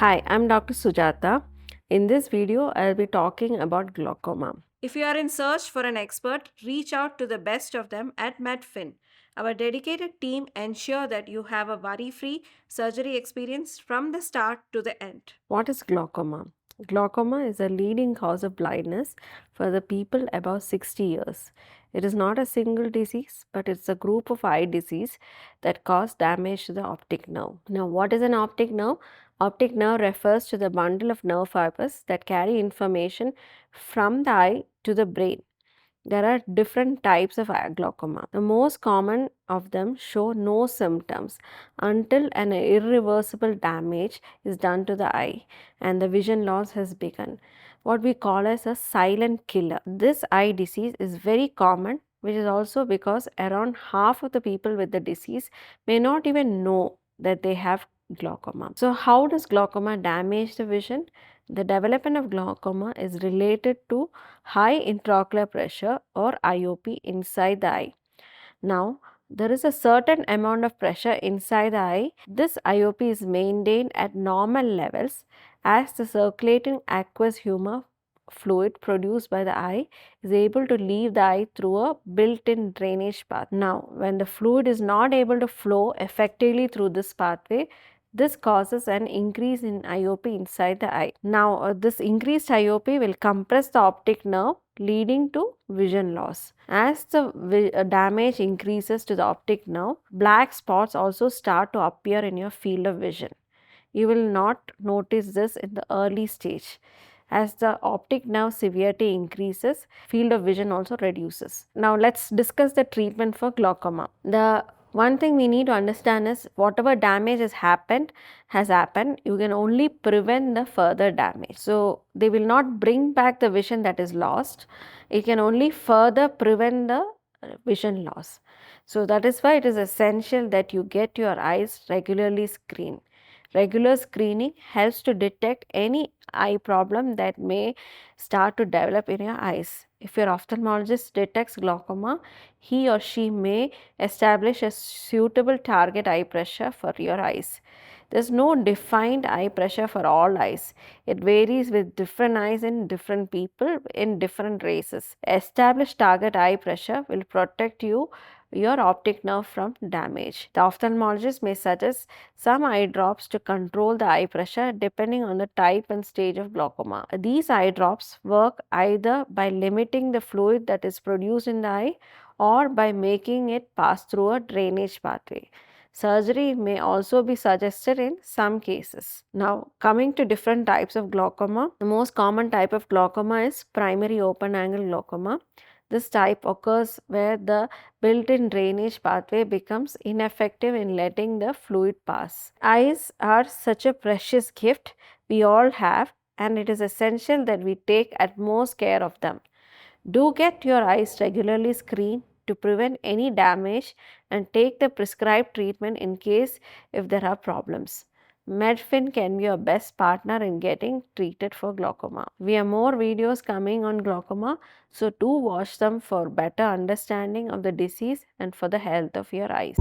Hi, I'm Dr. Sujata. In this video, I'll be talking about glaucoma. If you are in search for an expert, reach out to the best of them at Medfin. Our dedicated team ensure that you have a worry-free surgery experience from the start to the end. What is glaucoma? Glaucoma is a leading cause of blindness for the people above 60 years. It is not a single disease, but it's a group of eye disease that cause damage to the optic nerve. Now, what is an optic nerve? Optic nerve refers to the bundle of nerve fibers that carry information from the eye to the brain. There are different types of glaucoma. The most common of them show no symptoms until an irreversible damage is done to the eye and the vision loss has begun. What we call as a silent killer. This eye disease is very common, which is also because around half of the people with the disease may not even know that they have glaucoma. So, how does glaucoma damage the vision? The development of glaucoma is related to high intraocular pressure or IOP inside the eye. Now, there is a certain amount of pressure inside the eye. This IOP is maintained at normal levels as the circulating aqueous humor fluid produced by the eye is able to leave the eye through a built-in drainage path. Now, when the fluid is not able to flow effectively through this pathway, this causes an increase in IOP inside the eye. Now, this increased IOP will compress the optic nerve, leading to vision loss. As the damage increases to the optic nerve, black spots also start to appear in your field of vision. You will not notice this in the early stage. As the optic nerve severity increases, field of vision also reduces. Now let's discuss the treatment for glaucoma. The one thing we need to understand is whatever damage has happened, you can only prevent the further damage. So they will not bring back the vision that is lost. It can only further prevent the vision loss. So that is why it is essential that you get your eyes regularly screened. Regular screening helps to detect any eye problem that may start to develop in your eyes. If your ophthalmologist detects glaucoma, he or she may establish a suitable target eye pressure for your eyes. There's no defined eye pressure for all eyes. It varies with different eyes in different people in different races. Established target eye pressure will protect your optic nerve from damage. The ophthalmologist may suggest some eye drops to control the eye pressure depending on the type and stage of glaucoma. These eye drops work either by limiting the fluid that is produced in the eye or by making it pass through a drainage pathway. Surgery may also be suggested in some cases. Now, coming to different types of glaucoma, the most common type of glaucoma is primary open angle glaucoma. This type occurs where the built-in drainage pathway becomes ineffective in letting the fluid pass. Eyes are such a precious gift we all have, and it is essential that we take utmost care of them. Do get your eyes regularly screened to prevent any damage and take the prescribed treatment in case if there are problems. Medfin can be your best partner in getting treated for glaucoma. We have more videos coming on glaucoma, so do watch them for better understanding of the disease and for the health of your eyes.